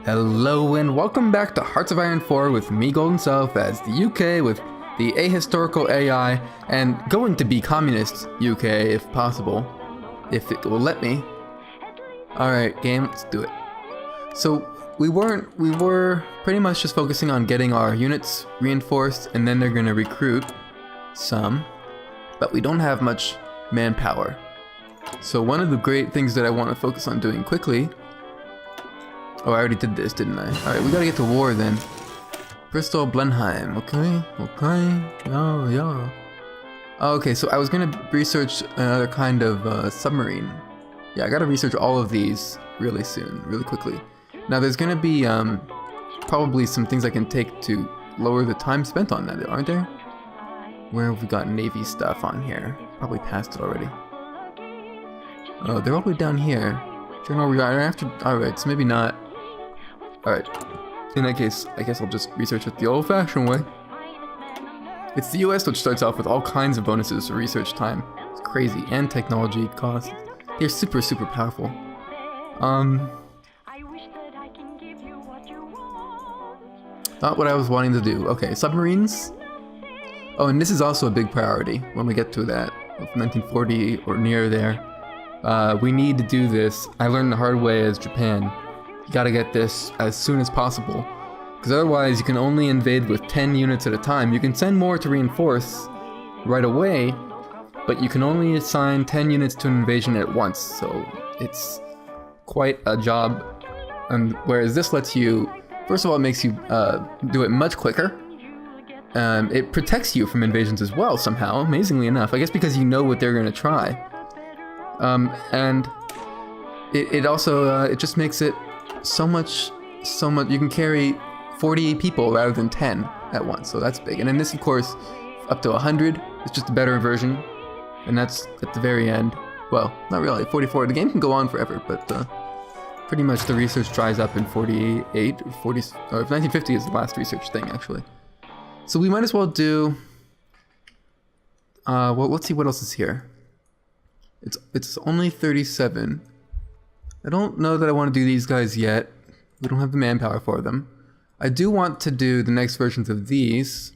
Hello and welcome back to Hearts of Iron 4 with me, Golden Self, as the UK with the Ahistorical AI and going to be communist UK if possible, if it will let me. Alright game, let's do it. So we were pretty much just focusing on getting our units reinforced and then they're going to recruit some, but we don't have much manpower. So one of the great things that I want to focus on doing quickly. Oh, I already did this, didn't I? Alright, we gotta get to war then. Bristol, Blenheim, okay, yeah. Okay, so I was gonna research another kind of submarine. Yeah, I gotta research all of these really soon, really quickly. Now there's gonna be probably some things I can take to lower the time spent on that, aren't there? Where have we got Navy stuff on here? Probably passed it already. Oh, they're all the way down here. General after. Alright, so maybe not. Alright, in that case, I guess I'll just research it the old-fashioned way. It's the US which starts off with all kinds of bonuses for research time. It's crazy, and technology costs. They're super powerful. Not what I was wanting to do. Okay, submarines. Oh, and this is also a big priority when we get to that, 1940 or near there. We need to do this. I learned the hard way as Japan. You gotta get this as soon as possible, because otherwise you can only invade with 10 units at a time. You can send more to reinforce right away, but you can only assign 10 units to an invasion at once, so it's quite a job. And whereas this lets you, first of all, it makes you do it much quicker. It protects you from invasions as well somehow, amazingly enough. I guess because you know what they're gonna try. And it also it just makes it so much you can carry 40 people rather than 10 at once, so that's big. And then this, of course, up to 100 is just a better version, and that's at the very end. Well, not really, 44. The game can go on forever, but pretty much the research dries up in 48 or 40, or 1950 is the last research thing actually. So we might as well do well, let's see what else is here. It's only 37. I don't know that I want to do these guys yet. We don't have the manpower for them. I do want to do the next versions of these.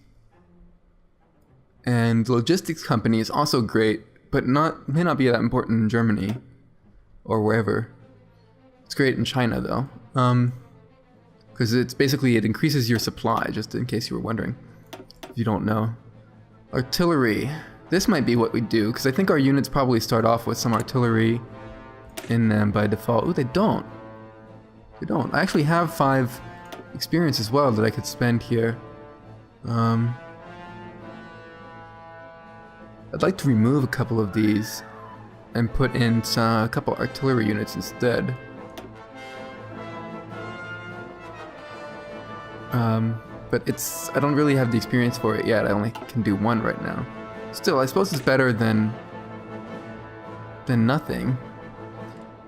And the logistics company is also great, but may not be that important in Germany or wherever. It's great in China though. Because it's basically, it increases your supply, just in case you were wondering. If you don't know. Artillery. This might be what we do, because I think our units probably start off with some artillery in them by default. Ooh, they don't. They don't. I actually have 5 experience as well that I could spend here. I'd like to remove a couple of these and put in a couple artillery units instead. But I don't really have the experience for it yet. I only can do 1 right now. Still, I suppose it's better than nothing.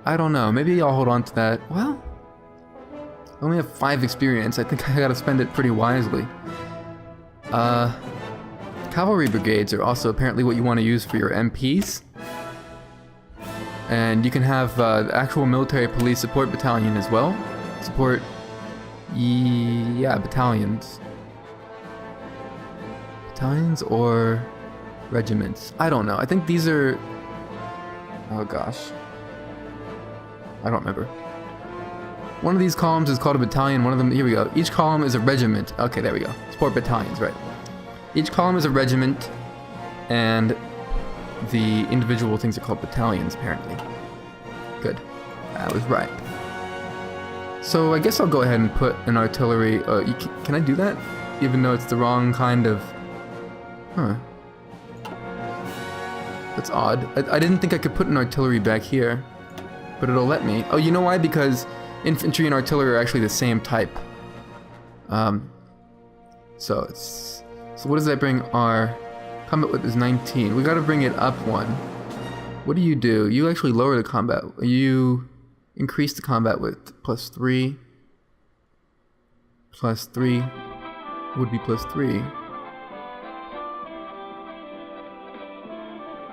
I don't know, maybe I'll hold on to that. Well, I only have 5 experience. I think I gotta spend it pretty wisely. Cavalry brigades are also apparently what you want to use for your MPs. And you can have the actual military police support battalion as well. Support, yeah, battalions. Battalions or regiments? I don't know. I think these are, oh gosh. I don't remember. One of these columns is called a battalion, one of them, here we go. Each column is a regiment. Okay, there we go. Support battalions, right. Each column is a regiment, and the individual things are called battalions, apparently. Good. I was right. So I guess I'll go ahead and put an artillery, can I do that? Even though it's the wrong kind of, huh. That's odd. I didn't think I could put an artillery back here. But it'll let me. Oh, you know why? Because infantry and artillery are actually the same type. So what does that bring our combat width is 19. We gotta bring it up 1. What do? You actually lower the combat. You increase the combat width +3. +3 would be +3.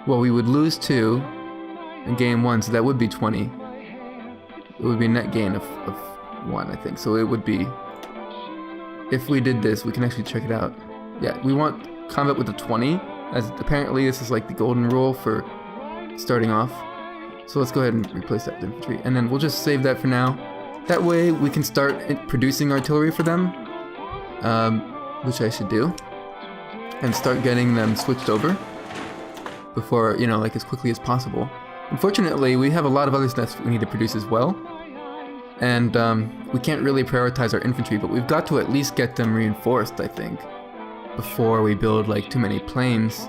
Well, we would lose 2 and gain 1, so that would be 20. It would be a net gain of 1, I think. So it would be, if we did this, we can actually check it out. Yeah, we want combat with a 20, as apparently this is like the golden rule for starting off. So let's go ahead and replace that with infantry, and then we'll just save that for now. That way we can start producing artillery for them, which I should do, and start getting them switched over before, you know, like as quickly as possible. Unfortunately, we have a lot of other stuff we need to produce as well, and we can't really prioritize our infantry, but we've got to at least get them reinforced, I think, before we build like too many planes.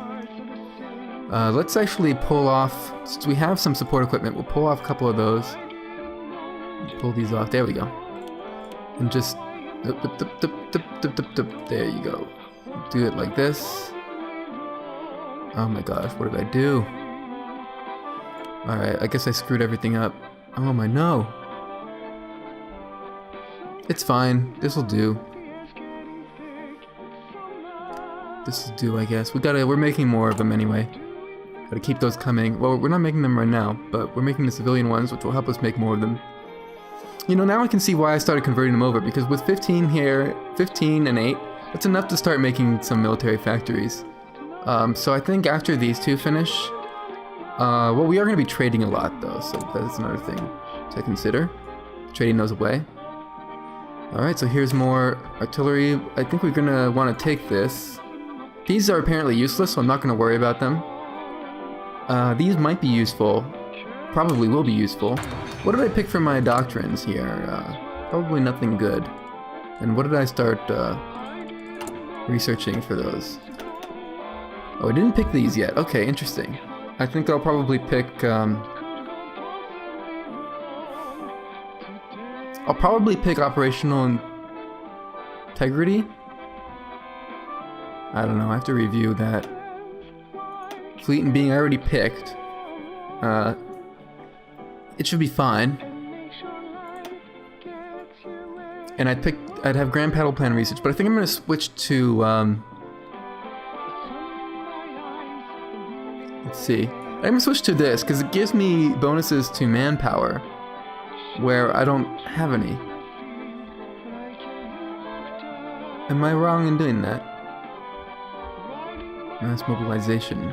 Let's actually pull off, since we have some support equipment, we'll pull off a couple of those. Pull these off, there we go. And just, there you go. Do it like this. Oh my gosh, what did I do? Alright, I guess I screwed everything up. Oh my no. It's fine, this'll do. This'll do, I guess. We're making more of them anyway. Gotta keep those coming. Well, we're not making them right now, but we're making the civilian ones, which will help us make more of them. You know, now I can see why I started converting them over, because with 15 here, 15 and 8, that's enough to start making some military factories. So I think after these two finish, well, we are going to be trading a lot though, so that's another thing to consider. Trading those away. Alright, so here's more artillery. I think we're going to want to take this. These are apparently useless, so I'm not going to worry about them. These might be useful. Probably will be useful. What did I pick for my doctrines here? Probably nothing good. And what did I start researching for those? Oh, I didn't pick these yet. Okay, interesting. I think I'll probably pick... I'll probably pick operational integrity. I don't know, I have to review that. Fleet and being I already picked. It should be fine. And I'd have grand battle plan research, but I think I'm gonna switch to let's see. I'm gonna switch to this because it gives me bonuses to manpower where I don't have any. Am I wrong in doing that? Mass mobilization.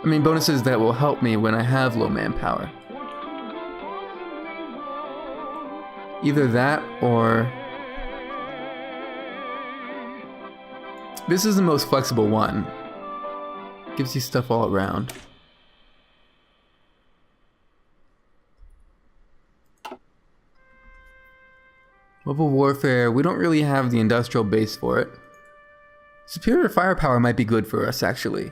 I mean, bonuses that will help me when I have low manpower. Either that or... This is the most flexible one. Gives you stuff all around. Mobile warfare, we don't really have the industrial base for it. Superior firepower might be good for us, actually.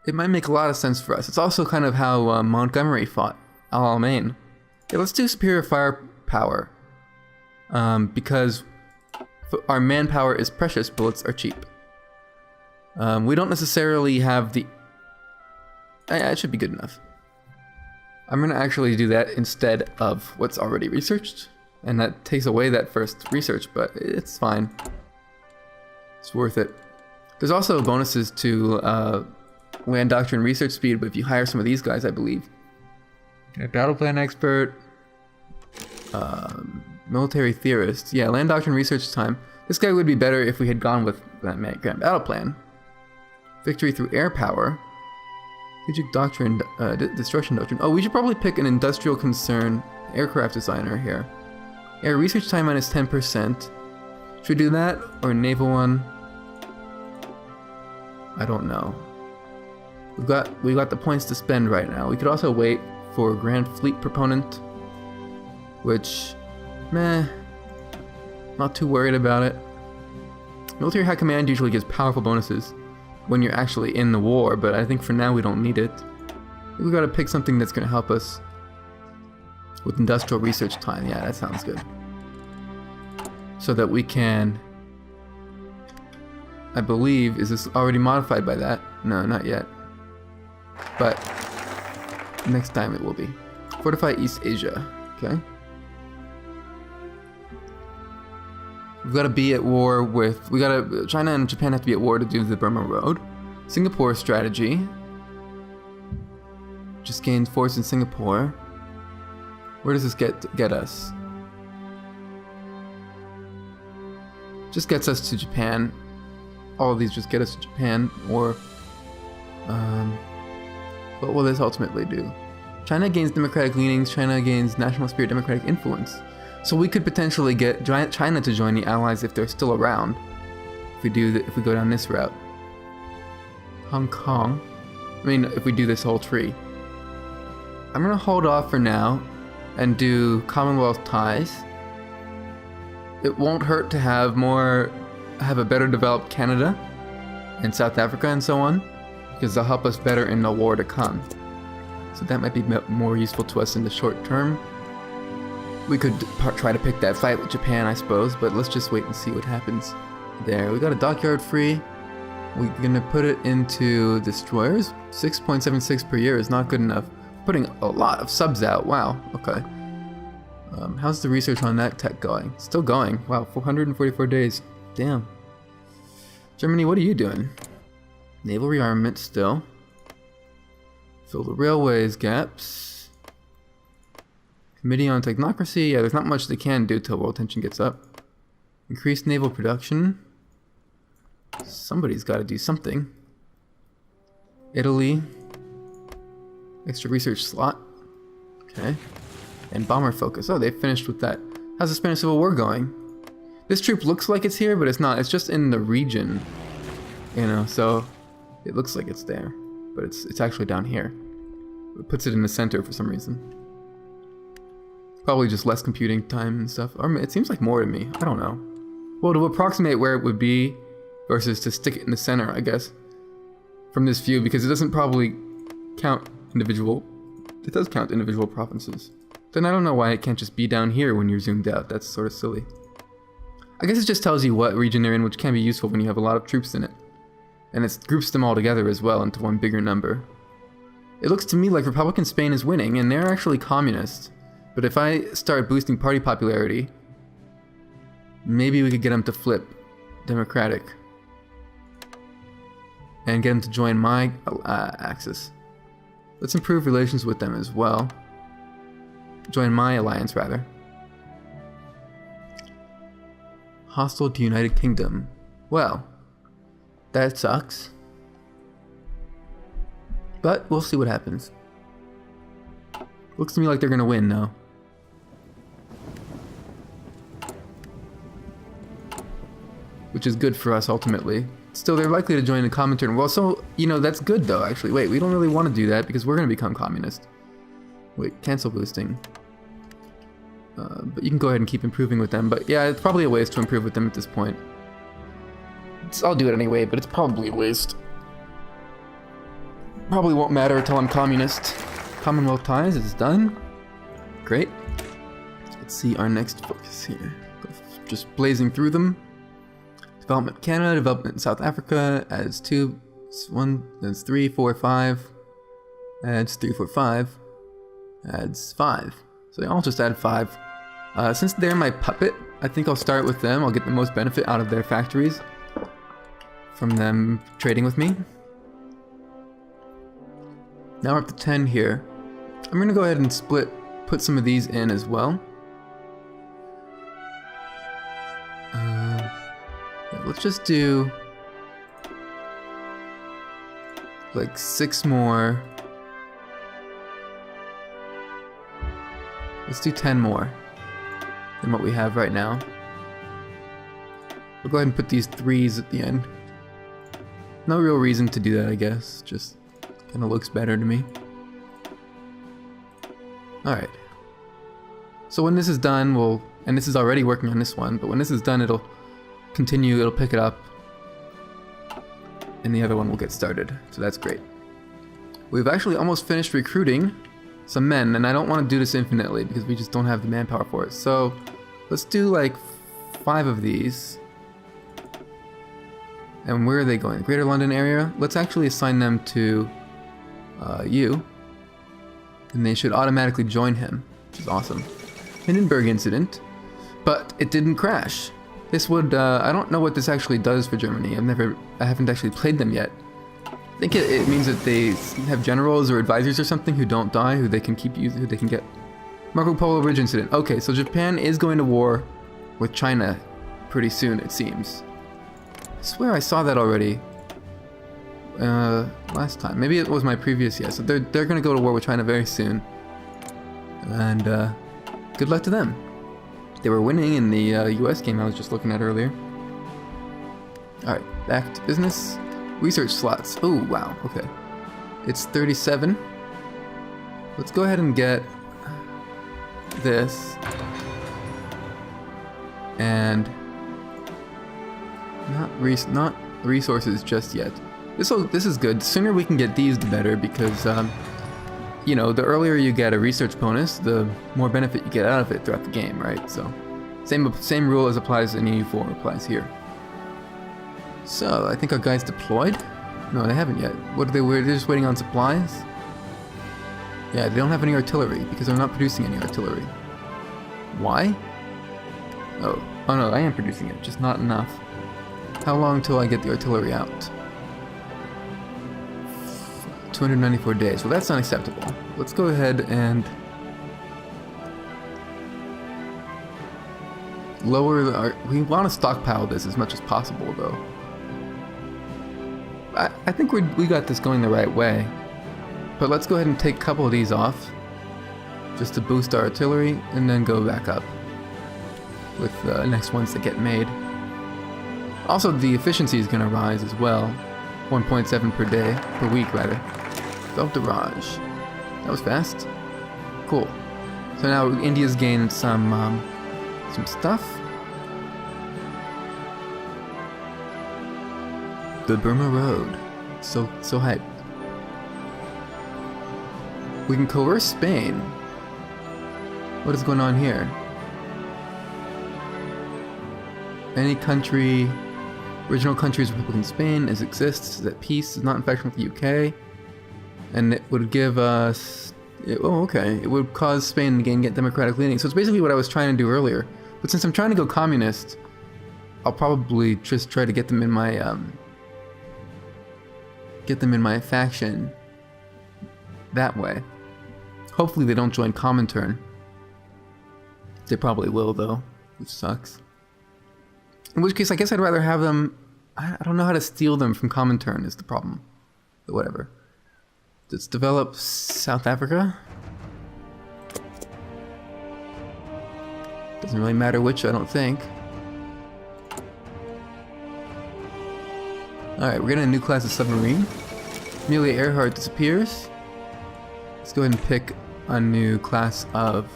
It might make a lot of sense for us. It's also kind of how Montgomery fought Alamein. Yeah, let's do superior firepower. Because our manpower is precious, bullets are cheap. We don't necessarily have the... it should be good enough. I'm going to actually do that instead of what's already researched. And that takes away that first research, but it's fine. It's worth it. There's also bonuses to land doctrine research speed, but if you hire some of these guys, I believe. Battle plan expert. Military theorist. Yeah, land doctrine research time. This guy would be better if we had gone with that grand battle plan. Victory through air power. Strategic doctrine, destruction doctrine. Oh, we should probably pick an industrial concern aircraft designer here. Air research time minus 10%. Should we do that? Or naval one? I don't know. We've got the points to spend right now. We could also wait for Grand Fleet Proponent, which, meh, not too worried about it. Military High Command usually gives powerful bonuses when you're actually in the war, but I think for now we don't need it. I think we gotta pick something that's gonna help us with industrial research time. Yeah, that sounds good. So that we can, I believe, is this already modified by that? No, not yet. But next time it will be. Fortify East Asia. Okay. We've got to be at war with... China and Japan have to be at war to do the Burma Road. Singapore strategy. Just gained force in Singapore. Where does this get us? Just gets us to Japan. All of these just get us to Japan, or what will this ultimately do? China gains democratic leanings, China gains national spirit, democratic influence. So we could potentially get China to join the Allies if they're still around. If we go down this route. Hong Kong. I mean, if we do this whole tree. I'm gonna hold off for now and do Commonwealth ties. It won't hurt to have a better developed Canada and South Africa and so on, because they'll help us better in the war to come. So that might be more useful to us in the short term. We could try to pick that fight with Japan, I suppose, but let's just wait and see what happens there. We got a dockyard free. We're gonna put it into destroyers. 6.76 per year is not good enough. Putting a lot of subs out. Wow. Okay. How's the research on that tech going? Still going. Wow. 444 days. Damn. Germany, what are you doing? Naval rearmament still. Fill the railways gaps. Committee on Technocracy. Yeah, there's not much they can do till world tension gets up. Increase naval production. Somebody's got to do something. Italy. Extra research slot. Okay. And bomber focus. Oh, they finished with that. How's the Spanish Civil War going? This troop looks like it's here, but it's not. It's just in the region. You know, so it looks like it's there. But it's actually down here. It puts it in the center for some reason. Probably just less computing time and stuff. Or it seems like more to me. I don't know. Well, to approximate where it would be versus to stick it in the center, I guess. From this view, because it doesn't probably count individual... It does count individual provinces. Then I don't know why it can't just be down here when you're zoomed out. That's sort of silly. I guess it just tells you what region they're in, which can be useful when you have a lot of troops in it. And it groups them all together as well into one bigger number. It looks to me like Republican Spain is winning, and they're actually communist. But if I start boosting party popularity, maybe we could get them to flip democratic. And get them to join my axis. Let's improve relations with them as well. Join my alliance, rather. Hostile to United Kingdom. Well, that sucks. But we'll see what happens. Looks to me like they're gonna win, though. Which is good for us, ultimately. Still, they're likely to join the Comintern. Well, so, you know, that's good, though, actually. Wait, we don't really want to do that, because we're gonna become communist. Wait, cancel boosting. But you can go ahead and keep improving with them. But yeah, it's probably a waste to improve with them at this point. I'll do it anyway, but it's probably a waste. Probably won't matter until I'm communist. Commonwealth ties is done. Great. Let's see our next focus here. Just blazing through them. Development Canada, development South Africa, adds 2, 1, adds 3, 4, 5, adds 3, 4, 5, adds 5. So they all just add 5. Since they're my puppet, I think I'll start with them. I'll get the most benefit out of their factories from them trading with me. Now we're up to 10 here. I'm gonna go ahead and put some of these in as well. Yeah, let's just do like 6 more. Let's do 10 more than what we have right now. We'll go ahead and put these 3s at the end. No real reason to do that, I guess. Just kind of looks better to me. Alright. So when this is done, and this is already working on this one, but when this is done, it'll continue, it'll pick it up, and the other one will get started. So that's great. We've actually almost finished recruiting some men, and I don't want to do this infinitely because we just don't have the manpower for it. So let's do like 5 of these. And where are they going? Greater London area? Let's actually assign them to you. And they should automatically join him, which is awesome. Hindenburg incident, but it didn't crash. This would, I don't know what this actually does for Germany. I haven't actually played them yet. I think it means that they have generals or advisors or something who don't die, who they can keep using, who they can get Marco Polo Bridge incident. Okay, so Japan is going to war with China pretty soon, it seems. I swear I saw that already. Last time. Maybe it was my previous year. So they're going to go to war with China very soon. And good luck to them. They were winning in the US game I was just looking at earlier. Alright, back to business. Research slots. Oh, wow. Okay. It's 37. Let's go ahead and get this. And not resources just yet. This is good. The sooner we can get these, the better, because you know, the earlier you get a research bonus, the more benefit you get out of it throughout the game, right? So, same rule as applies in EU4 applies here. So, I think our guys deployed? No, they haven't yet. What are they? They're just waiting on supplies? Yeah, they don't have any artillery because they're not producing any artillery. Why? Oh no, I am producing it, just not enough. How long till I get the artillery out? 294 days. Well, that's unacceptable. Let's go ahead and lower our... We want to stockpile this as much as possible, though. I think we got this going the right way. But let's go ahead and take a couple of these off, just to boost our artillery, and then go back up with the next ones that get made. Also, the efficiency is going to rise as well. 1.7 per day, per week rather. Barrage. That was fast. Cool. So now India's gained some stuff. The Burma Road. So hyped. We can coerce Spain. What is going on here? Any country, original countries, Republic of Spain, exists, is at peace, is not in faction with the UK. And it would give us... It would cause Spain to get democratic leaning. So it's basically what I was trying to do earlier. But since I'm trying to go communist, I'll probably just try to get them in my faction that way. Hopefully they don't join Comintern. They probably will though, which sucks. In which case I guess I'd rather have them... I don't know how to steal them from Comintern is the problem. But whatever. Let's develop South Africa. Doesn't really matter which, I don't think. Alright, we're getting a new class of submarine. Amelia Earhart disappears. Let's go ahead and pick a new class of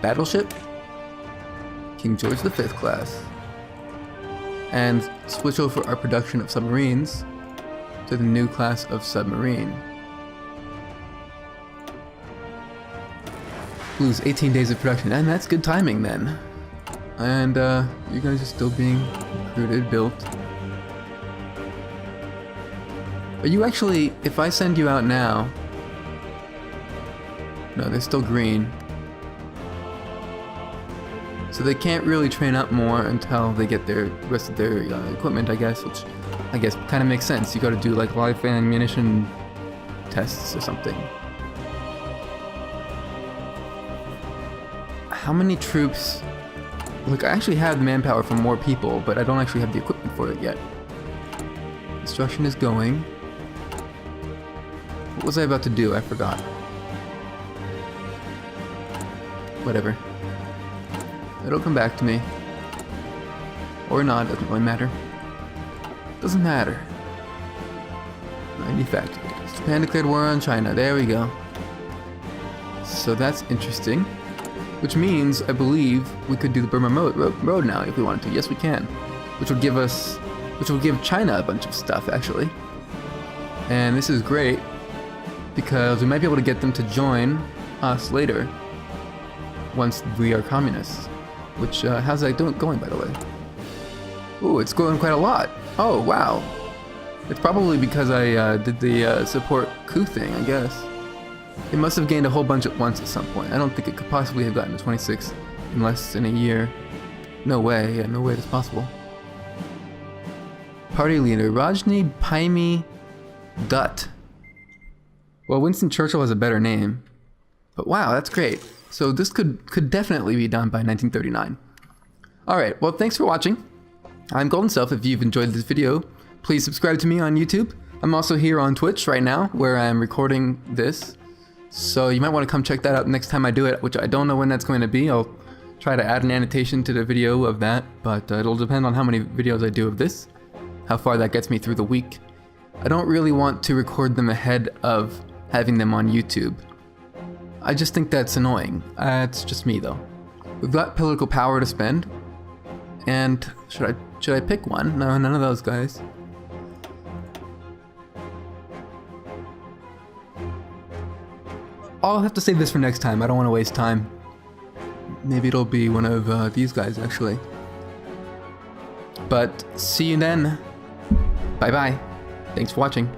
battleship. King George V class. And switch over our production of submarines to the new class of submarine. Lose 18 days of production, and that's good timing then. And you guys are still being recruited, built. Are you actually, if I send you out now... No, they're still green. So they can't really train up more until they get their rest of their equipment, I guess, which I guess kind of makes sense. You got to do like live ammunition tests or something. How many troops? Look, I actually have the manpower for more people, but I don't actually have the equipment for it yet. Construction is going. What was I about to do? I forgot. Whatever. It'll come back to me. Or not, doesn't really matter. Doesn't matter. 90 factories. Japan declared war on China. There we go. So that's interesting. Which means, I believe, we could do the Burma Road now if we wanted to. Yes, we can. Which will give China a bunch of stuff, actually. And this is great, because we might be able to get them to join us later, once we are communists. Which, how's that going, by the way? Ooh, it's growing quite a lot. Oh, wow. It's probably because I did the support coup thing, I guess. It must have gained a whole bunch at once at some point. I don't think it could possibly have gotten to 26 in less than a year. No way, yeah, no way that's possible. Party leader, Rajni Paimi Dutt. Well, Winston Churchill has a better name. But wow, that's great. So this could definitely be done by 1939. Alright, well thanks for watching. I'm Golden Self. If you've enjoyed this video, please subscribe to me on YouTube. I'm also here on Twitch right now, where I'm recording this. So you might want to come check that out next time I do it, which I don't know when that's going to be. I'll try to add an annotation to the video of that, but it'll depend on how many videos I do of this, how far that gets me through the week. I don't really want to record them ahead of having them on YouTube. I just think that's annoying. It's just me though. We've got political power to spend, and should I pick one? No, none of those guys. I'll have to save this for next time. I don't want to waste time. Maybe it'll be one of these guys, actually. But see you then. Bye-bye. Thanks for watching.